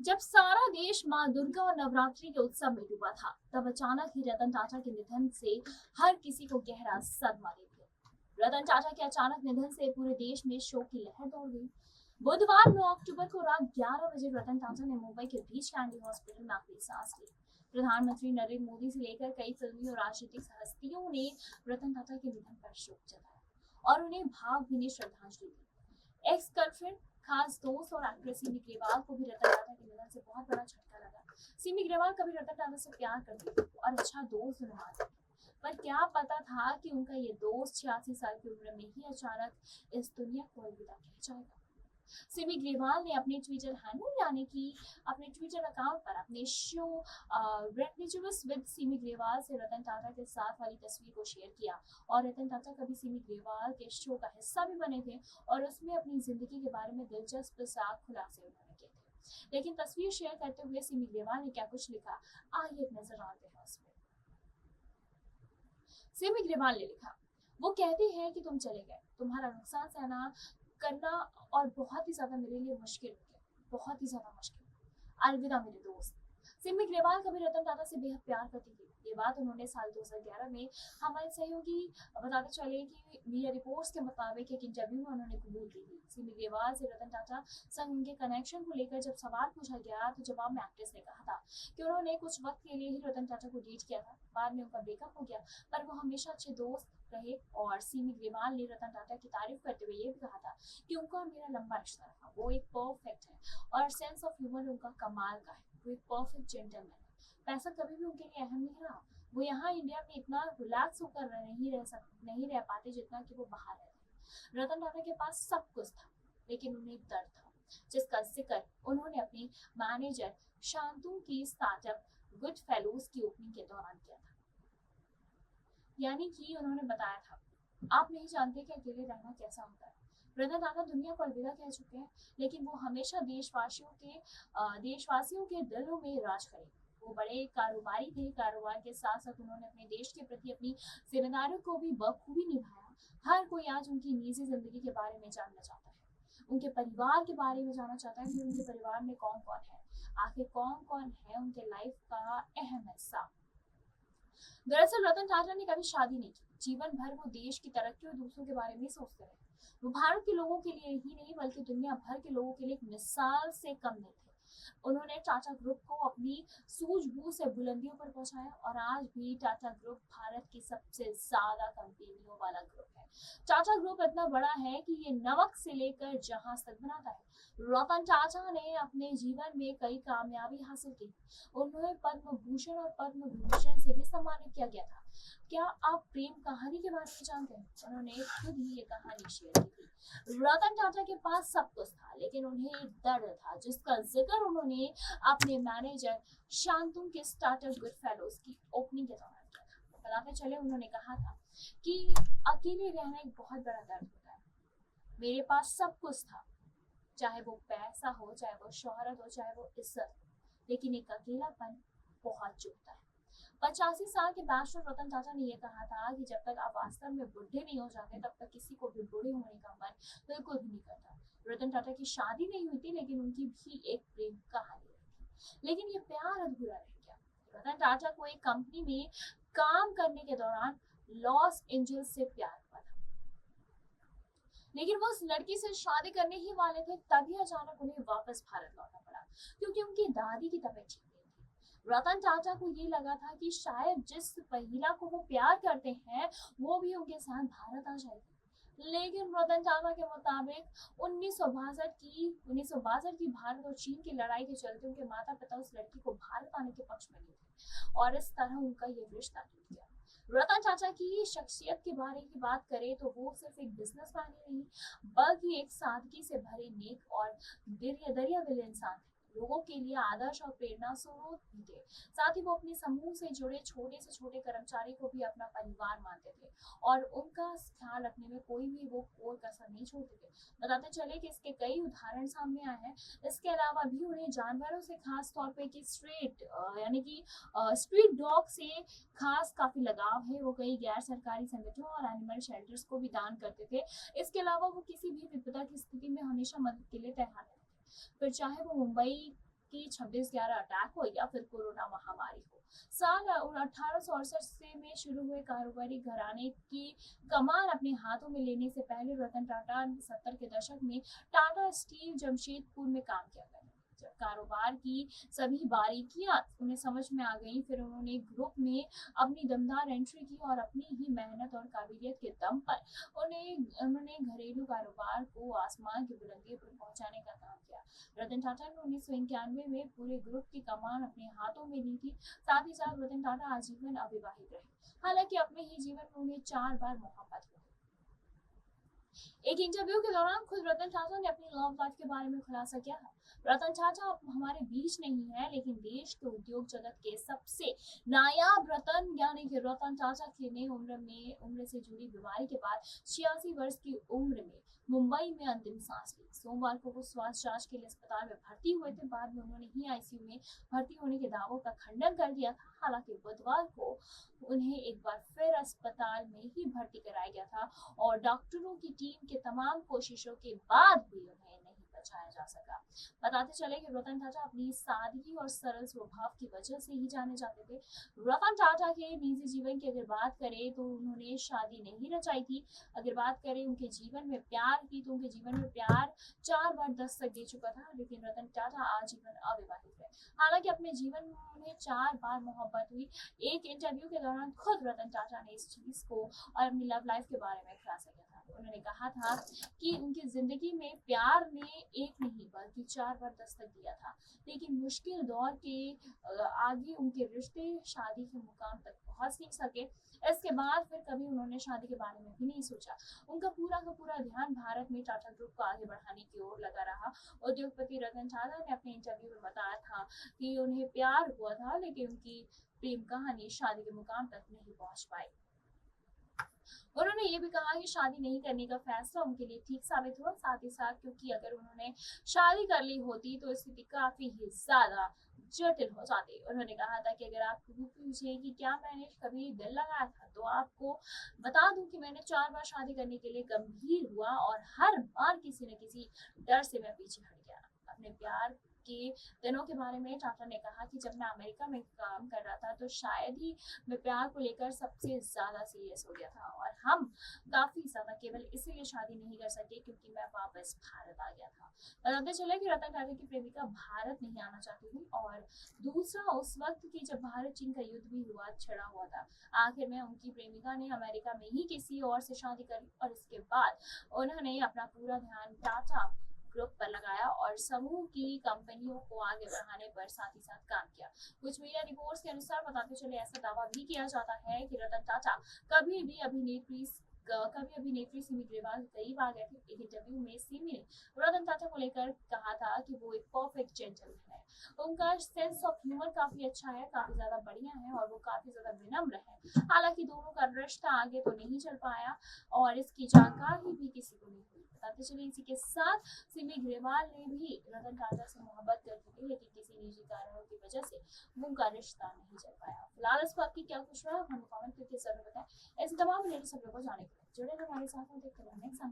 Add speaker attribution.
Speaker 1: जब सारा देश मां दुर्गा और नवरात्रि के उत्सव में डूबा था, तब अचानक ही रतन टाटा के निधन से हर किसी को गहरा सदमा दे दिया। रतन टाटा के अचानक निधन से पूरे देश में शोक की लहर दौड़ गई। बुधवार 9 अक्टूबर को रात 11 बजे रतन टाटा ने मुंबई के बीच कैंडी हॉस्पिटल में आखिरी सांस ली। प्रधानमंत्री नरेंद्र मोदी से लेकर कई फिल्मी और राजनीतिक हस्तियों ने रतन टाटा के निधन पर शोक जताया और उन्हें भावभीनी श्रद्धांजलि दी। एक्स गर्लफ्रेंड, खास दोस्त और एक्ट्रेस सिमी ग्रेवाल को भी रतन टाटा के निधन से बहुत बड़ा झटका लगा। सिमी ग्रेवाल कभी रतन टाटा से प्यार करती थी और अच्छा दोस्त उन्हें मानती थी। पर क्या पता था कि उनका ये दोस्त 86 साल की उम्र में ही अचानक इस दुनिया को अलविदा कह जाएगा। सिमी ग्रेवाल ने अपने ट्विटर हैंडल यानी कि अपने ट्विटर अकाउंट पर अपने शो रेंडमेजर्स विद सिमी ग्रेवाल से रतन टाटा के साथ वाली तस्वीर को शेयर किया। और रतन टाटा कभी सिमी ग्रेवाल के शो का हिस्सा भी बने थे और उसमें अपनी जिंदगी के बारे में दिलचस्प सा खुलासे उन्होंने किए थे। लेकिन तस्वीर शेयर करते हुए सिमी ग्रेवाल ने क्या कुछ लिखा, आइए एक नजर डालते हैं उसमें। सिमी ग्रेवाल ने लिखा, वो कहते हैं कि तुम चले गए, तुम्हारा नुकसान सहना करना और बहुत ही ज्यादा मेरे लिए मुश्किल हो गया, बहुत ही ज्यादा मुश्किल। अलविदा मेरे दोस्त। सिमी ग्रेवाल कभी रतन टाटा से बेहद प्यार करती थी। ये बात उन्होंने साल 2011 में हमारे सहयोगी बताते चले कि मीडिया रिपोर्ट्स के मुताबिक एक इंटरव्यू में उन्होंने कबूल की थी। सिमी ग्रेवाल से रतन टाटा संग उनके कनेक्शन को लेकर जब सवाल पूछा गया तो जवाब में एक्ट्रेस ने कहा था कि उन्होंने कुछ वक्त के लिए ही रतन टाटा को डेट किया था, बाद में उनका ब्रेकअप हो गया, पर वो हमेशा अच्छे दोस्त रहे। और सिमी ग्रेवाल ने रतन टाटा की तारीफ करते हुए ये भी कहा था कि उनका और मेरा लंबा रिश्ता रहा, वो एक परफेक्ट है और सेंस ऑफ ह्यूमर उनका कमाल का है, वो एक परफेक्ट जेंटलमैन है। पैसा कभी भी उनके लिए अहम नहीं रहा। वो यहाँ इंडिया में इतना रिलैक्स होकर नहीं रह पाते जितना कि वो बाहर रहते। रतन टाटा के पास सब कुछ था, लेकिन उन्हें एक दर्द था जिसका जिक्र उन्होंने अपने मैनेजर शांतु की स्टार्टअप गुड फेलोज की ओपनिंग के दौरान किया था। यानी कि उन्होंने बताया था, आप नहीं जानते कि अकेले रहना कैसा होता है। रतन टाटा दुनिया को अलविदा कह चुके हैं, लेकिन वो हमेशा देशवासियों के दिलों में राज करेंगे। वो बड़े कारोबारी थे, कारोबार के साथ साथ उन्होंने अपने देश के प्रति अपनी जिम्मेदारियों को भी बखूबी निभाया। हर कोई आज उनकी निजी जिंदगी के बारे में जानना चाहता है, उनके परिवार के बारे में जानना चाहता है कि उनके परिवार में कौन कौन है, आखिर कौन कौन है उनके लाइफ का अहम हिस्सा। दरअसल रतन टाटा ने कभी शादी नहीं की। जीवन भर वो देश की तरक्की और दूसरों के बारे में सोचते रहे। वो भारत के लोगों के लिए ही नहीं बल्कि दुनिया भर के लोगों के लिए एक मिसाल से कम नहीं थे। उन्होंने टाटा ग्रुप को अपनी सूझबूझ से बुलंदियों पर पहुंचाया और आज भी टाटा ग्रुप भारत की सबसे ज्यादा कंपनियों वाला ग्रुप है। टाटा ग्रुप इतना बड़ा है कि ये नमक से लेकर जहाज तक बनाता है। रतन टाटा ने अपने जीवन में कई कामयाबी हासिल की। उन्हें पद्म भूषण और पद्म विभूषण से भी सम्मानित किया गया था। क्या आप प्रेम कहानी के बारे में जानते हैं? उन्होंने खुद ही ये कहानी शेयर की थी। रतन टाटा के पास सब कुछ था, लेकिन उन्हें एक दर्द था जिसका जिक्र उन्होंने अपने मैनेजर शांतु के स्टार्टअप गुड फेलोज की ओपनिंग के दौरान किया था। बताते चले उन्होंने कहा था कि अकेले रहना एक बहुत बड़ा दर्द होता है। मेरे पास सब कुछ था, चाहे वो पैसा हो, चाहे वो शोहरत हो, चाहे वो इज्जत, लेकिन एक अकेलापन बहुत चुभता है। 85 साल के बैचलर रतन टाटा ने यह कहा था कि जब तक आप वास्तव में बुढ़े नहीं हो जाते तब तक किसी को भी बूढ़े होने का मन बिल्कुल भी नहीं करता। रतन टाटा की शादी नहीं हुई थी, लेकिन उनकी भी एक प्रेम कहानी रही, लेकिन ये प्यार अधूरा रह गया। रतन टाटा को एक कंपनी में काम करने के दौरान लॉस एंजल्स से प्यार हुआ था, लेकिन वो उस लड़की से शादी करने ही वाले थे, तभी अचानक उन्हें वापस भारत लौटना पड़ा क्योंकि उनकी दादी की तबीयत ठीक नहीं थी। रतन टाटा को ये लगा था कि शायद जिस महिला को वो प्यार करते हैं वो भी उनके साथ भारत आ जाएगी, लेकिन रतन टाटा के मुताबिक 1962 की भारत और चीन की लड़ाई के चलते उनके माता पिता उस लड़की को भारत आने के पक्ष में नहीं थे और इस तरह उनका ये रिश्ता टूट गया। रतन टाटा की शख्सियत के बारे की बात करें तो वो सिर्फ एक बिजनेसमैन ही नहीं बल्कि एक सादगी से भरे नेक और दरिया दिल इंसान थे। लोगों के लिए आदर्श और प्रेरणा स्रोत भी थे। साथ ही वो अपने समूह से जुड़े छोटे से छोटे कर्मचारी को भी अपना परिवार मानते थे और उनका ख्याल रखने में कोई कसर नहीं छोड़ते थे। बताते चले कि इसके कई उदाहरण सामने आए हैं। इसके अलावा भी उन्हें जानवरों से खास तौर पे कि स्ट्रीट डॉग से खास काफी लगाव है। वो कई गैर सरकारी संगठनों और एनिमल शेल्टर्स को भी दान करते थे। इसके अलावा वो किसी भी विपदा की स्थिति में हमेशा मदद के लिए तैयार रहते थे, फिर चाहे वो मुंबई कि 26/11 अटैक हो या फिर कोरोना महामारी हो। साल 1868 से में शुरू हुए कारोबारी घराने की कमान अपने हाथों में लेने से पहले रतन टाटा 70 के दशक में टाटा स्टील जमशेदपुर में काम किया करते थे। जब कारोबार की सभी बारीकियां उन्हें समझ में आ गई, फिर उन्होंने ग्रुप में अपनी दमदार एंट्री की और अपनी ही मेहनत और काबिलियत के दम पर उन्होंने घरेलू कारोबार को आसमान की बुलंदियों पर पहुंचाने का काम किया। रतन टाटा ने 1991 में पूरे ग्रुप की कमान अपने हाथों में ली थी। साथ ही साथ रतन टाटा आजीवन अविवाहित रहे, हालांकि अपने ही जीवन में उन्हें 4 बार मोहब्बत हुई। एक इंटरव्यू के दौरान खुद रतन टाटा ने अपनी लव लाइफ के बारे में खुलासा किया है। रतन टाटा अब हमारे बीच नहीं है, लेकिन देश के उद्योग जगत के सबसे नायाब रतन यानी कि रतन टाटा की ने उम्र से जुड़ी बीमारी के बाद 86 वर्ष की उम्र में मुंबई में अंतिम सांस ली। सोमवार को वो स्वास्थ्य जांच के लिए अस्पताल में भर्ती हुए थे। बाद में उन्होंने ही आईसीयू में भर्ती होने के दावों का खंडन कर दिया था। हालांकि बुधवार को उन्हें एक बार फिर अस्पताल में ही भर्ती कराया गया था और डॉक्टरों की टीम के तमाम कोशिशों के बाद भी उन्हें नहीं बचाया जा सका। बताते चले कि रतन टाटा अपनी सादगी और सरल स्वभाव की वजह से ही जाने जाते थे। रतन टाटा के निजी जीवन की अगर बात करें तो उन्होंने शादी नहीं रचाई थी। अगर बात करें उनके जीवन में प्यार की, तो उनके जीवन में प्यार 4 बार दस्तक दे चुका था, लेकिन रतन टाटा आजीवन अविवाहित है। हालांकि अपने जीवन में उन्हें 4 बार मोहब्बत हुई। एक इंटरव्यू के दौरान खुद रतन टाटा ने इस चीज को और अपनी लव लाइफ के बारे में खुलासा किया था। उन्होंने कहा था कि उनकी जिंदगी में प्यार ने एक नहीं बल्कि 4 बार दस्तक दिया था, लेकिन मुश्किल दौर के आगे उनके रिश्ते शादी के मुकाम तक पहुंच नहीं सके। इसके बाद फिर कभी उन्होंने शादी के बारे में भी नहीं सोचा। उनका पूरा का पूरा ध्यान भारत में टाटा ग्रुप को आगे बढ़ाने की ओर लगा रहा। उद्योगपति रतन टाटा ने अपने इंटरव्यू में बताया था कि उन्हें प्यार हुआ था, लेकिन उनकी प्रेम कहानी शादी के मुकाम तक नहीं पहुंच पाई। उन्होंने ये भी कहा कि शादी नहीं करने का फैसला उनके लिए ठीक साबित हुआ। साथ ही साथ क्योंकि अगर उन्होंने शादी कर ली होती तो स्थिति काफी ही ज्यादा जटिल हो जाती। उन्होंने कहा था कि अगर आप पूछे कि क्या मैंने कभी दिल लगाया था, तो आपको बता दूं कि मैंने 4 बार शादी करने के लिए गंभीर हुआ और हर बार किसी न किसी डर से मैं पीछे हट गया। अपने प्यार के दिनों के बारे में टाटा ने कहा कि जब मैं अमेरिका में काम कर रहा था तो शायद ही मैं प्यार को लेकर सबसे ज्यादा सीरियस हो गया था और हम काफी ज्यादा केवल इसीलिए शादी नहीं कर सके क्योंकि मैं वापस भारत आ गया था। बताते चले कि रतन टाटा की प्रेमिका भारत नहीं आना चाहती थी और दूसरा उस वक्त की जब भारत चीन का युद्ध भी छिड़ा हुआ था। आखिर में उनकी प्रेमिका ने अमेरिका में ही किसी और से शादी कर ली और इसके बाद उन्होंने अपना पूरा ध्यान टाटा ग्रुप पर लगाया और समूह की कंपनियों को आगे बढ़ाने पर साथ ही साथ काम किया। कुछ मीडिया रिपोर्ट्स के अनुसार बताते चले ऐसा दावा भी किया जाता है कि रतन टाटा कभी अभिनेत्री सिमी ग्रेवाल के करीब आ गए थे। एक इंटरव्यू में सिमी ने रतन टाटा को लेकर कहा था कि वो एक परफेक्ट जेंटलमैन है। उनका सेंस ऑफ ह्यूमर काफी अच्छा है, काफी ज्यादा बढ़िया है और वो काफी ज्यादा विनम्र है। हालांकि दोनों का रिश्ता आगे तो नहीं चल पाया और इसकी जानकारी भी किसी को नहीं हुई। बताते चले इसी के साथ सिमी ग्रेवाल ने भी रतन टाटा से मोहब्बत करती थी, लेकिन किसी निजी कारणों की वजह से उनका रिश्ता नहीं चल पाया। फिलहाल इस पर आपकी क्या कुछ रहा, हमें कमेंट करके जरूर बताएं। ऐसे तमाम लेटेस्ट खबरों को जानने के लिए जुड़े हमारे साथ, देखते रहें नेक्स्ट